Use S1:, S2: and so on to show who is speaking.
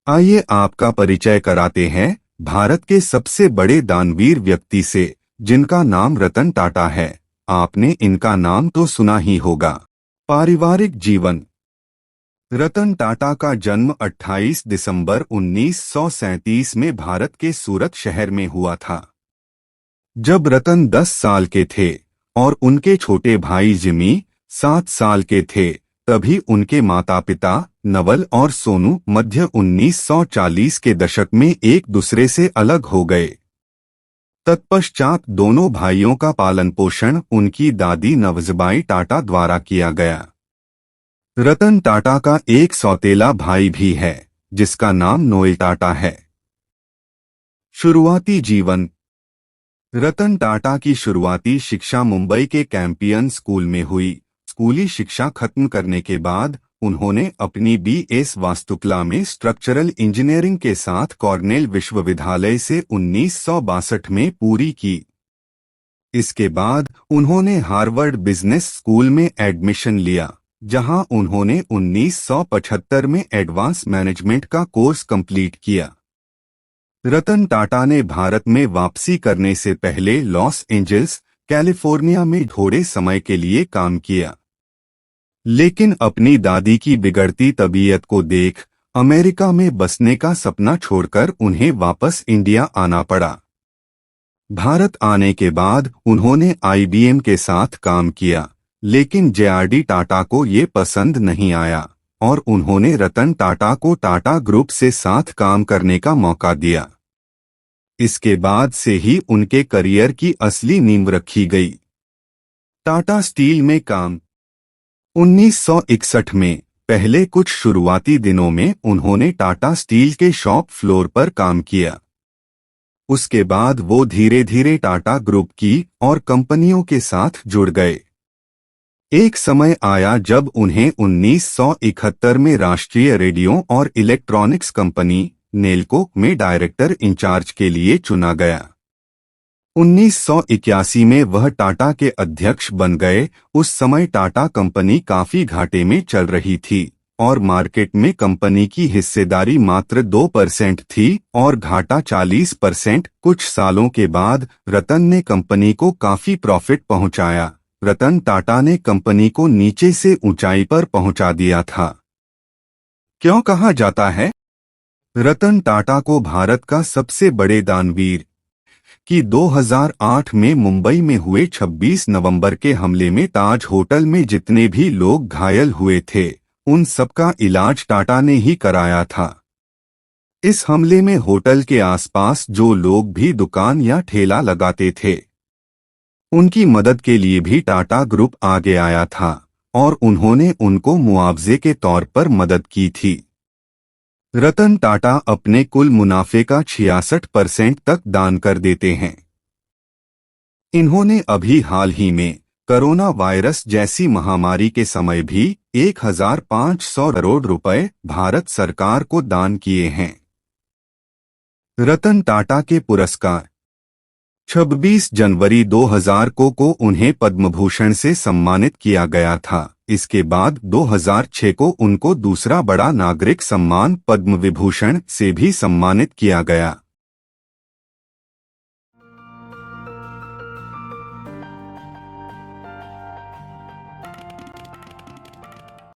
S1: आइए आपका परिचय कराते हैं भारत के सबसे बड़े दानवीर व्यक्ति से, जिनका नाम रतन टाटा है। आपने इनका नाम तो सुना ही होगा। पारिवारिक जीवन। रतन टाटा का जन्म 28 दिसंबर 1937 में भारत के सूरत शहर में हुआ था। जब रतन 10 साल के थे और उनके छोटे भाई जिमी 7 साल के थे, तभी उनके माता पिता नवल और सोनू मध्य 1940 के दशक में एक दूसरे से अलग हो गए। तत्पश्चात दोनों भाइयों का पालन पोषण उनकी दादी नवजबाई टाटा द्वारा किया गया। रतन टाटा का एक सौतेला भाई भी है, जिसका नाम नोएल टाटा है। शुरुआती जीवन। रतन टाटा की शुरुआती शिक्षा मुंबई के कैंपियन स्कूल में हुई। स्कूली शिक्षा खत्म करने के बाद उन्होंने अपनी बीएस वास्तुकला में स्ट्रक्चरल इंजीनियरिंग के साथ कॉर्नेल विश्वविद्यालय से 1962 में पूरी की। इसके बाद उन्होंने हार्वर्ड बिजनेस स्कूल में एडमिशन लिया, जहां उन्होंने 1975 में एडवांस मैनेजमेंट का कोर्स कंप्लीट किया। रतन टाटा ने भारत में वापसी करने से पहले लॉस एंजल्स, कैलिफोर्निया में थोड़े समय के लिए काम किया, लेकिन अपनी दादी की बिगड़ती तबीयत को देख अमेरिका में बसने का सपना छोड़कर उन्हें वापस इंडिया आना पड़ा। भारत आने के बाद उन्होंने आईबीएम के साथ काम किया, लेकिन जेआरडी टाटा को ये पसंद नहीं आया और उन्होंने रतन टाटा को टाटा ग्रुप से साथ काम करने का मौका दिया। इसके बाद से ही उनके करियर की असली नींव रखी गई। टाटा स्टील में काम। 1961 में पहले कुछ शुरुआती दिनों में उन्होंने टाटा स्टील के शॉप फ्लोर पर काम किया। उसके बाद वो धीरे धीरे टाटा ग्रुप की और कंपनियों के साथ जुड़ गए। एक समय आया जब उन्हें 1971 में राष्ट्रीय रेडियो और इलेक्ट्रॉनिक्स कंपनी नेल्को में डायरेक्टर इंचार्ज के लिए चुना गया। 1981 में वह टाटा के अध्यक्ष बन गए। उस समय टाटा कंपनी काफी घाटे में चल रही थी और मार्केट में कंपनी की हिस्सेदारी मात्र 2% थी और घाटा 40%। कुछ सालों के बाद रतन ने कंपनी को काफी प्रॉफिट पहुंचाया। रतन टाटा ने कंपनी को नीचे से ऊंचाई पर पहुंचा दिया था। क्यों कहा जाता है रतन टाटा को भारत का सबसे बड़े दानवीर? कि 2008 में मुंबई में हुए 26 नवंबर के हमले में ताज होटल में जितने भी लोग घायल हुए थे, उन सबका इलाज टाटा ने ही कराया था। इस हमले में होटल के आसपास जो लोग भी दुकान या ठेला लगाते थे, उनकी मदद के लिए भी टाटा ग्रुप आगे आया था और उन्होंने उनको मुआवजे के तौर पर मदद की थी। रतन टाटा अपने कुल मुनाफे का 66% तक दान कर देते हैं। इन्होंने अभी हाल ही में कोरोना वायरस जैसी महामारी के समय भी 1500 करोड़ रुपए भारत सरकार को दान किए हैं। रतन टाटा के पुरस्कार। 26 जनवरी 2000 को उन्हें पद्म भूषण से सम्मानित किया गया था। इसके बाद 2006 को उनको दूसरा बड़ा नागरिक सम्मान पद्म विभूषण से भी सम्मानित किया गया।